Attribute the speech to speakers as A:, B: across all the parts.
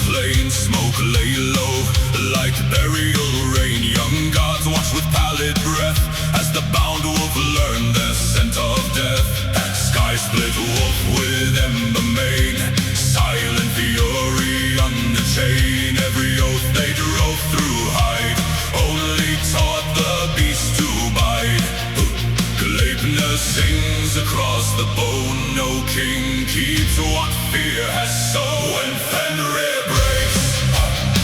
A: plain, smoke lay low like burial rain. Young gods watch with pallid breath as the bound wolf learned their scent of death. Sky split wolf with ember mane, silent fury under chain. Every oath they drove through hide only taught the beast to bide. Gleipnir sings across the bone, no king keeps what fear has sown. When Fenrir breaks,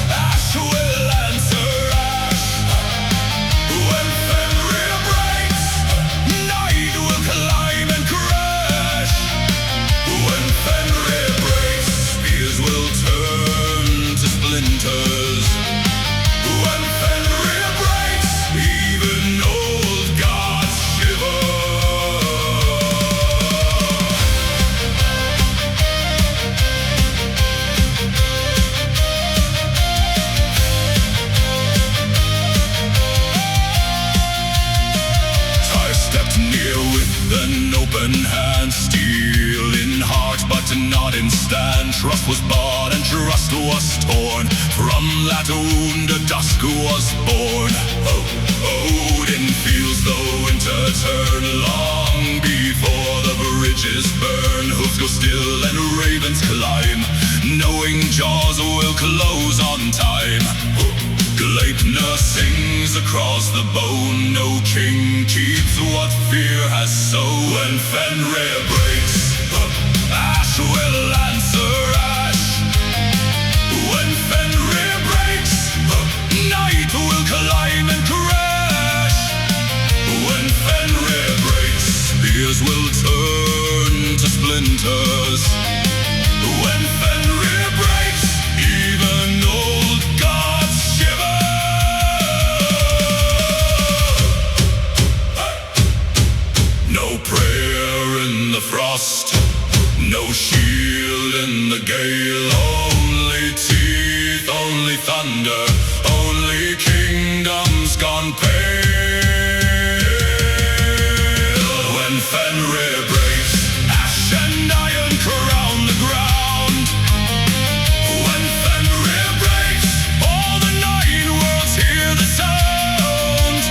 A: ash will answer ash. When Fenrir breaks, night will climb and crash. When Fenrir breaks, spears will turn to splinters. When Fenrir breaks, even old gods shiver. I stepped near with an open hand, steel in heart but not in stand. Trust was bought and trust was torn. From that wound a dusk was born. Odin feels the winter turn. Long before the bridges burn, hooves go still and ravens climb, knowing jaws will close on time. Gleipnir sings across the bone, no king keeps what fear has sown. When Fenrir breaks, ash will answer ash. When Fenrir breaks, night will climb and crash. When Fenrir breaks, spears will turn to splinters. When Fenrir breaks, even old gods shiver. No prayer in the frost, no shield in the gale. Only teeth, only thunder, only kingdoms gone pale. When Fenrir breaks, ash and iron crown the ground. When Fenrir breaks, all the nine worlds hear the sound.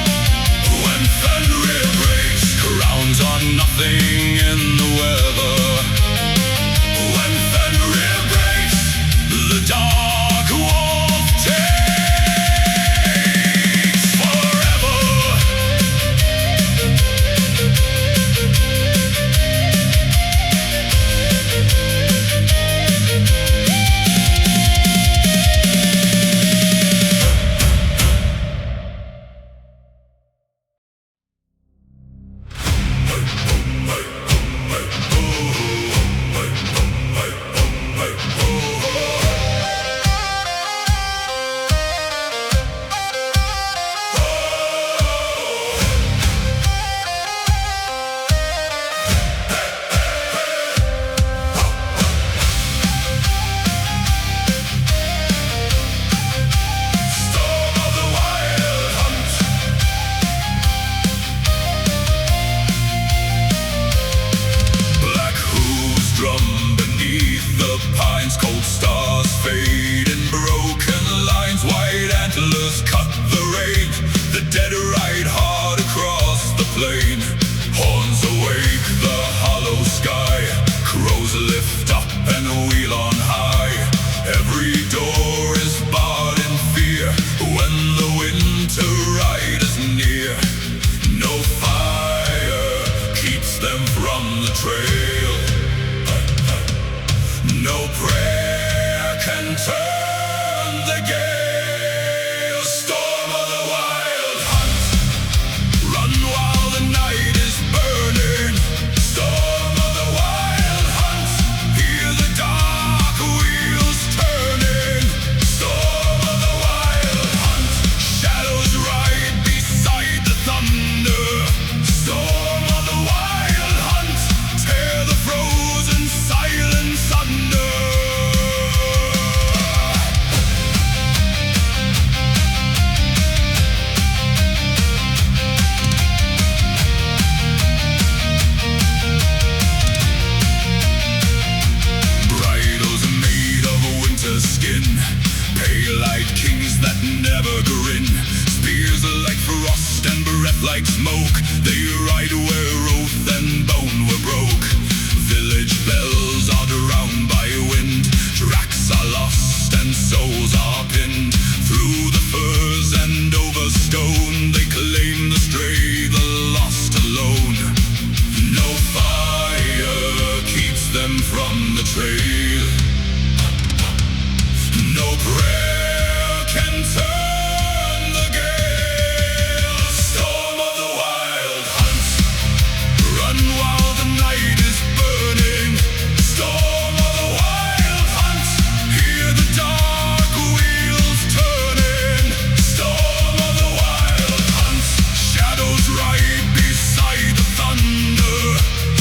A: When Fenrir breaks, crowns are nothing in the weather. When Fenrir breaks, the dark wolf takes forever. Storm of the Wild Hunt. Black hooves drum beneath the pines, cold stars fade in broken lines. White antlers cut the rain, the dead ride hard across the plain. Horns awake the hollow sky, crows lift up and wheel on high. Every door is barred in fear when the winter ride is near. No fire keeps them from the trail. No prayer can turn the gale. Storm of the Wild Hunt, run while the night is burning. Storm of the Wild Hunt, hear the dark wheels turning. Storm of the Wild Hunt, shadows ride beside the thunder. Storm of the Wild Hunt, tear the frozen silence under. skin. Pale-eyed kings that never grin. Spears like frost and breath like smoke. They ride where oath and bone were broke. Village bells are drowned by wind. Tracks are lost and souls are pinned. Through the firs and over stone, they claim the stray, the lost alone. No fire keeps them from the trail. No prayer can turn the gale. Storm of the wild hunt, run while the night is burning. Storm of the wild hunt, hear the dark wheels turning. Storm of the wild hunt, shadows ride beside the thunder.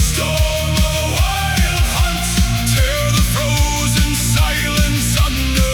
A: Storm of the wild hunt, tear the frozen silence under.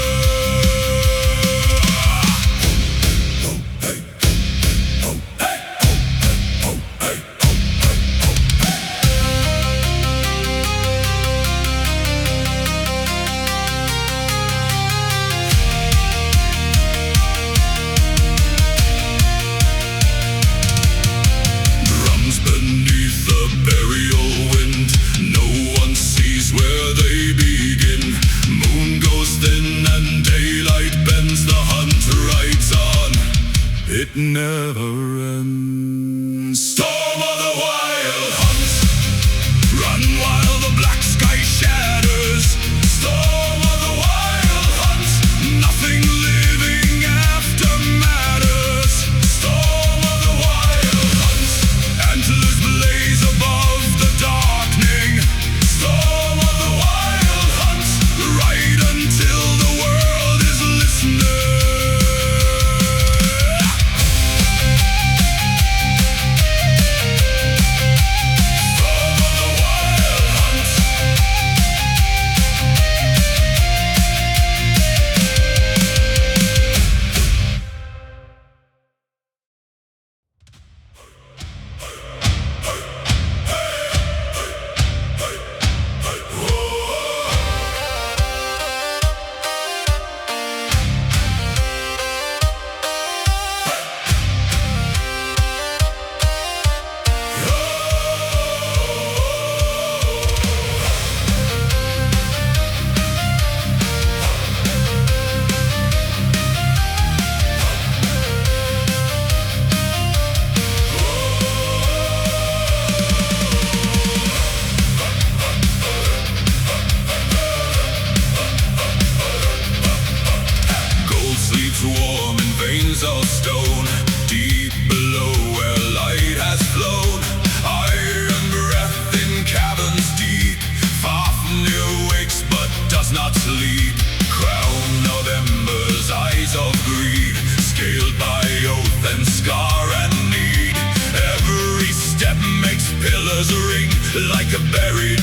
A: Drums beneath the burial wind, no one sees where they begin. Moon goes thin and daylight bends, the hunt rides on, it never ends. Storm of the wild hunt, run while the black sky shatters. Storm of the wild hunt, nothing living after matters. Storm of the wild hunt, antlers blaze above the darkening. Storm of the wild hunt, ride until the world is listening. Storm of the wild hunt. Gold sleeves warm in veins of stone, deep below where light has flown. Iron breath in caverns deep. Fafnir wakes but does not sleep. Crown of embers, eyes of greed, scaled by oath and scar and need. Every step makes pillars ring like a buried